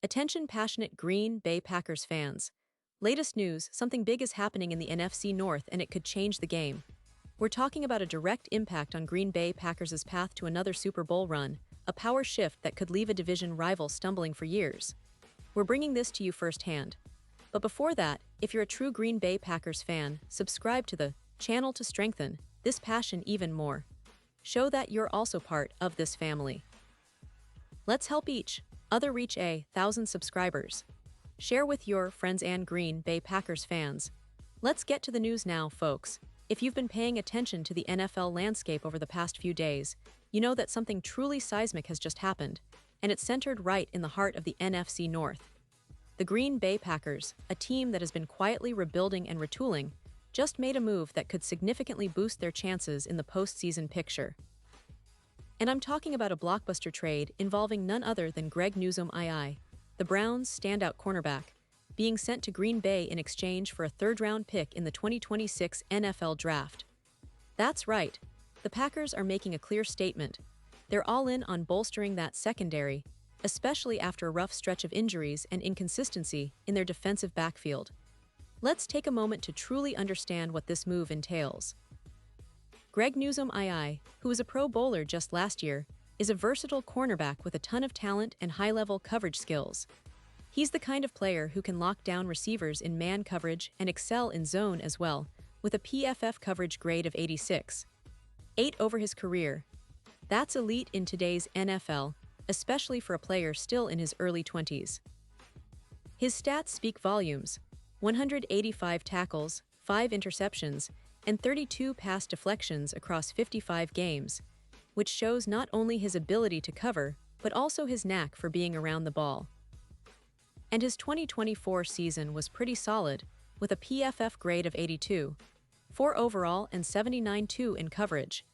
Attention passionate Green Bay Packers fans. Latest news, something big is happening in the NFC North and it could change the game. We're talking about a direct impact on Green Bay Packers' path to another Super Bowl run, a power shift that could leave a division rival stumbling for years. We're bringing this to you firsthand. But before that, if you're a true Green Bay Packers fan, subscribe to the channel to strengthen this passion even more. Show that you're also part of this family. Let's help each other reach 1,000 subscribers. Share with your friends and Green Bay Packers fans. Let's get to the news now, folks. If you've been paying attention to the NFL landscape over the past few days, you know that something truly seismic has just happened, and it's centered right in the heart of the NFC North. The Green Bay Packers, a team that has been quietly rebuilding and retooling, just made a move that could significantly boost their chances in the postseason picture. And I'm talking about a blockbuster trade involving none other than Greg Newsome II, the Browns' standout cornerback, being sent to Green Bay in exchange for a third-round pick in the 2026 NFL Draft. That's right, the Packers are making a clear statement. They're all in on bolstering that secondary, especially after a rough stretch of injuries and inconsistency in their defensive backfield. Let's take a moment to truly understand what this move entails. Greg Newsome II, who was a Pro Bowler just last year, is a versatile cornerback with a ton of talent and high-level coverage skills. He's the kind of player who can lock down receivers in man coverage and excel in zone as well, with a PFF coverage grade of 86. 8 over his career. That's elite in today's NFL, especially for a player still in his early 20s. His stats speak volumes: 185 tackles, 5 interceptions, and 32 pass deflections across 55 games, which shows not only his ability to cover, but also his knack for being around the ball. And his 2024 season was pretty solid, with a PFF grade of 82, 4 overall and 79.2 in coverage.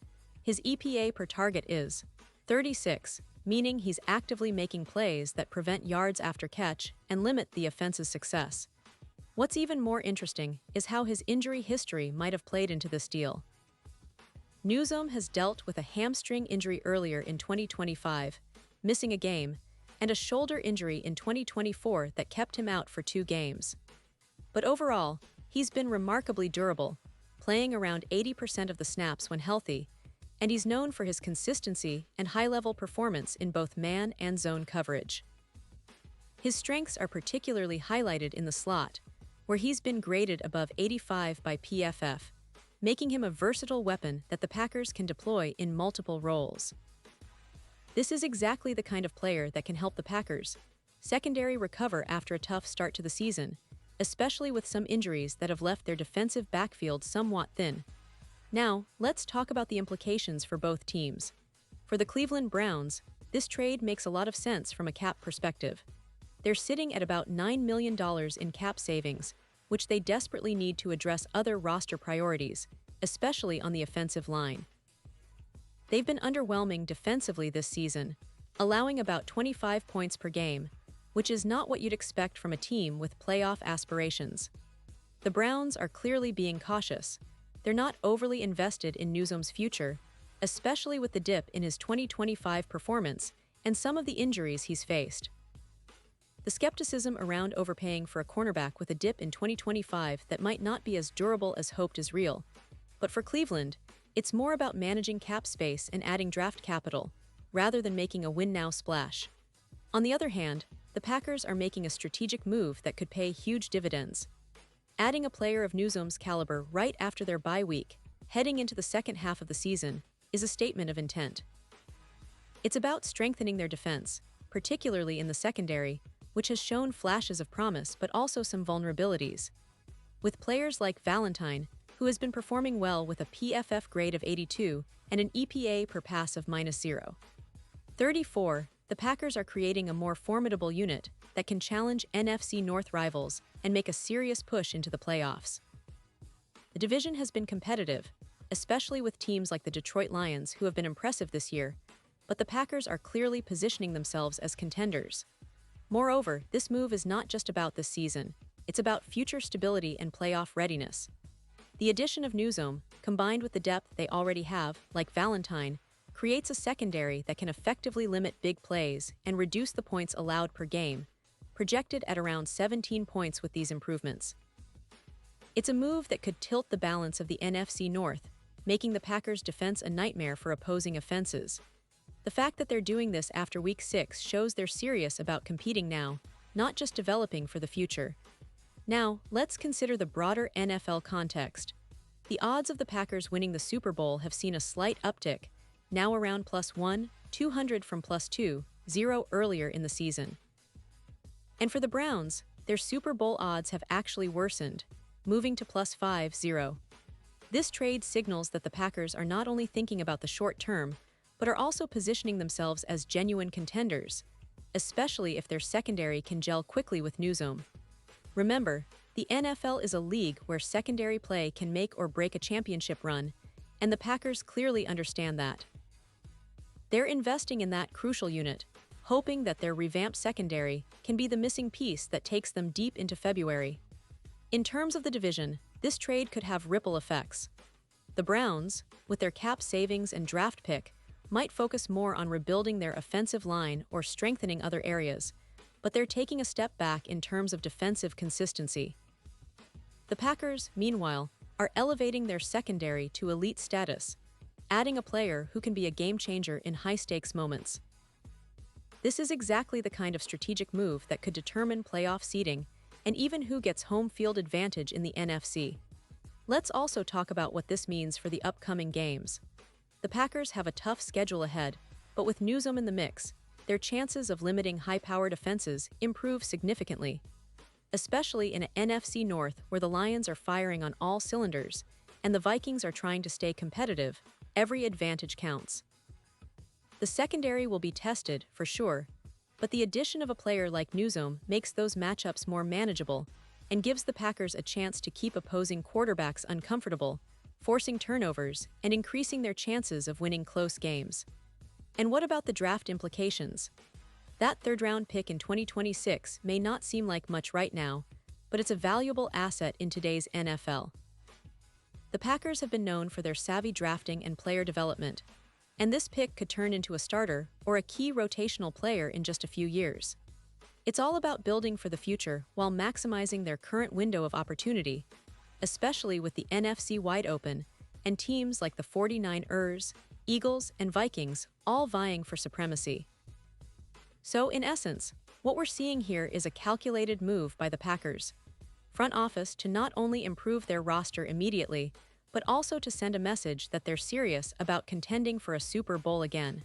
His EPA per target is 36, meaning he's actively making plays that prevent yards after catch and limit the offense's success. What's even more interesting is how his injury history might have played into this deal. Newsome has dealt with a hamstring injury earlier in 2025, missing a game, and a shoulder injury in 2024 that kept him out for 2 games. But overall, he's been remarkably durable, playing around 80% of the snaps when healthy, and he's known for his consistency and high-level performance in both man and zone coverage. His strengths are particularly highlighted in the slot, where he's been graded above 85 by PFF, making him a versatile weapon that the Packers can deploy in multiple roles. This is exactly the kind of player that can help the Packers' secondary recover after a tough start to the season, especially with some injuries that have left their defensive backfield somewhat thin. Now, let's talk about the implications for both teams. For the Cleveland Browns, this trade makes a lot of sense from a cap perspective. They're sitting at about $9 million in cap savings, which they desperately need to address other roster priorities, especially on the offensive line. They've been underwhelming defensively this season, allowing about 25 points per game, which is not what you'd expect from a team with playoff aspirations. The Browns are clearly being cautious. They're not overly invested in Newsome's future, especially with the dip in his 2025 performance and some of the injuries he's faced. The skepticism around overpaying for a cornerback with a dip in 2025 that might not be as durable as hoped is real. But for Cleveland, it's more about managing cap space and adding draft capital, rather than making a win-now splash. On the other hand, the Packers are making a strategic move that could pay huge dividends. Adding a player of Newsome's caliber right after their bye week, heading into the second half of the season, is a statement of intent. It's about strengthening their defense, particularly in the secondary, which has shown flashes of promise but also some vulnerabilities. With players like Valentine, who has been performing well with a PFF grade of 82 and an EPA per pass of -0. 34, the Packers are creating a more formidable unit that can challenge NFC North rivals and make a serious push into the playoffs. The division has been competitive, especially with teams like the Detroit Lions, who have been impressive this year, but the Packers are clearly positioning themselves as contenders. Moreover, this move is not just about this season, it's about future stability and playoff readiness. The addition of Newsome, combined with the depth they already have, like Valentine, creates a secondary that can effectively limit big plays and reduce the points allowed per game, projected at around 17 points with these improvements. It's a move that could tilt the balance of the NFC North, making the Packers' defense a nightmare for opposing offenses. The fact that they're doing this after Week 6 shows they're serious about competing now, not just developing for the future. Now, let's consider the broader NFL context. The odds of the Packers winning the Super Bowl have seen a slight uptick, now around +1, 200 from +2, 0 earlier in the season. And for the Browns, their Super Bowl odds have actually worsened, moving to +5, 0. This trade signals that the Packers are not only thinking about the short term, but are also positioning themselves as genuine contenders, especially if their secondary can gel quickly with Newsome. Remember, the NFL is a league where secondary play can make or break a championship run, and the Packers clearly understand that. They're investing in that crucial unit, hoping that their revamped secondary can be the missing piece that takes them deep into February. In terms of the division, this trade could have ripple effects. The Browns, with their cap savings and draft pick, might focus more on rebuilding their offensive line or strengthening other areas, but they're taking a step back in terms of defensive consistency. The Packers, meanwhile, are elevating their secondary to elite status, adding a player who can be a game-changer in high-stakes moments. This is exactly the kind of strategic move that could determine playoff seeding and even who gets home field advantage in the NFC. Let's also talk about what this means for the upcoming games. The Packers have a tough schedule ahead, but with Newsome in the mix, their chances of limiting high-powered offenses improve significantly, especially in an NFC North where the Lions are firing on all cylinders and the Vikings are trying to stay competitive. Every advantage counts. The secondary will be tested, for sure, but the addition of a player like Newsome makes those matchups more manageable and gives the Packers a chance to keep opposing quarterbacks uncomfortable, forcing turnovers and increasing their chances of winning close games. And what about the draft implications? That third-round pick in 2026 may not seem like much right now, but it's a valuable asset in today's NFL. The Packers have been known for their savvy drafting and player development, and this pick could turn into a starter or a key rotational player in just a few years. It's all about building for the future while maximizing their current window of opportunity, especially with the NFC wide open and teams like the 49ers, Eagles, and Vikings all vying for supremacy. So, in essence, what we're seeing here is a calculated move by the Packers front office to not only improve their roster immediately, but also to send a message that they're serious about contending for a Super Bowl again.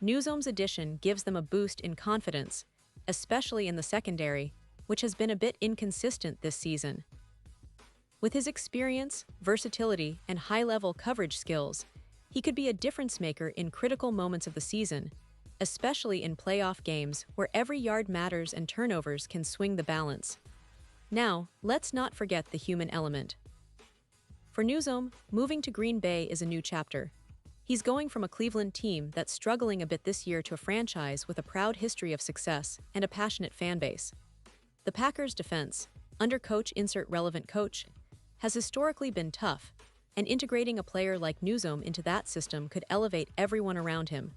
Newsome's addition gives them a boost in confidence, especially in the secondary, which has been a bit inconsistent this season. With his experience, versatility, and high-level coverage skills, he could be a difference-maker in critical moments of the season, especially in playoff games where every yard matters and turnovers can swing the balance. Now, let's not forget the human element. For Newsome, moving to Green Bay is a new chapter. He's going from a Cleveland team that's struggling a bit this year to a franchise with a proud history of success and a passionate fan base. The Packers' defense, under relevant coach, has historically been tough, and integrating a player like Newsome into that system could elevate everyone around him.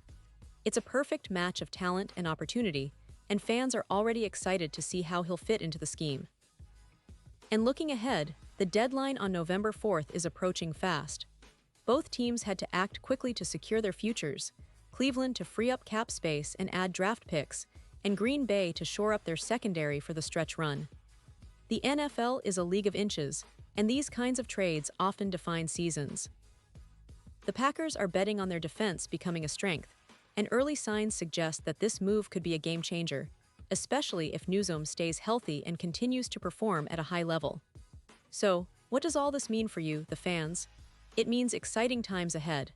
It's a perfect match of talent and opportunity, and fans are already excited to see how he'll fit into the scheme. And looking ahead, the deadline on November 4th is approaching fast. Both teams had to act quickly to secure their futures, Cleveland to free up cap space and add draft picks, and Green Bay to shore up their secondary for the stretch run. The NFL is a league of inches, and these kinds of trades often define seasons. The Packers are betting on their defense becoming a strength, and early signs suggest that this move could be a game-changer, especially if Newsome stays healthy and continues to perform at a high level. So, what does all this mean for you, the fans? It means exciting times ahead.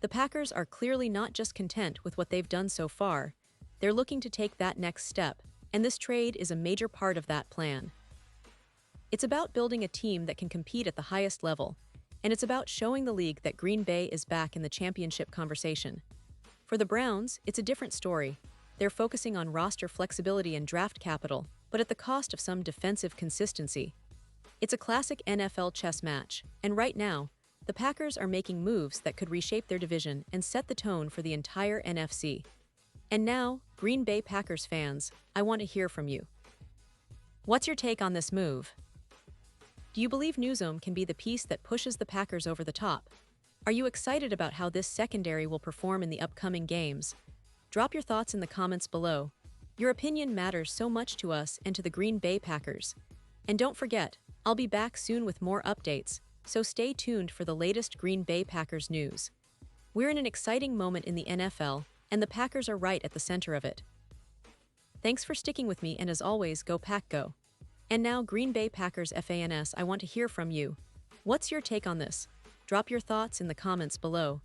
The Packers are clearly not just content with what they've done so far, they're looking to take that next step, and this trade is a major part of that plan. It's about building a team that can compete at the highest level, and it's about showing the league that Green Bay is back in the championship conversation. For the Browns, it's a different story. They're focusing on roster flexibility and draft capital, but at the cost of some defensive consistency. It's a classic NFL chess match, and right now, the Packers are making moves that could reshape their division and set the tone for the entire NFC. And now, Green Bay Packers fans, I want to hear from you. What's your take on this move? Do you believe Newsome can be the piece that pushes the Packers over the top? Are you excited about how this secondary will perform in the upcoming games? Drop your thoughts in the comments below. Your opinion matters so much to us and to the Green Bay Packers. And don't forget, I'll be back soon with more updates, so stay tuned for the latest Green Bay Packers news. We're in an exciting moment in the NFL, and the Packers are right at the center of it. Thanks for sticking with me, and as always, go Pack Go. And now, Green Bay Packers fans, I want to hear from you. What's your take on this? Drop your thoughts in the comments below.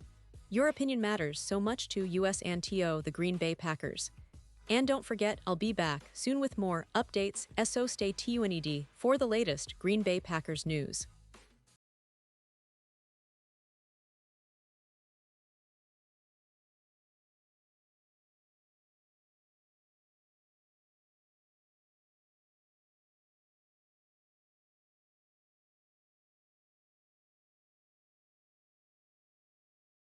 Your opinion matters so much to us and to the Green Bay Packers. And don't forget, I'll be back soon with more updates, so stay tuned for the latest Green Bay Packers news.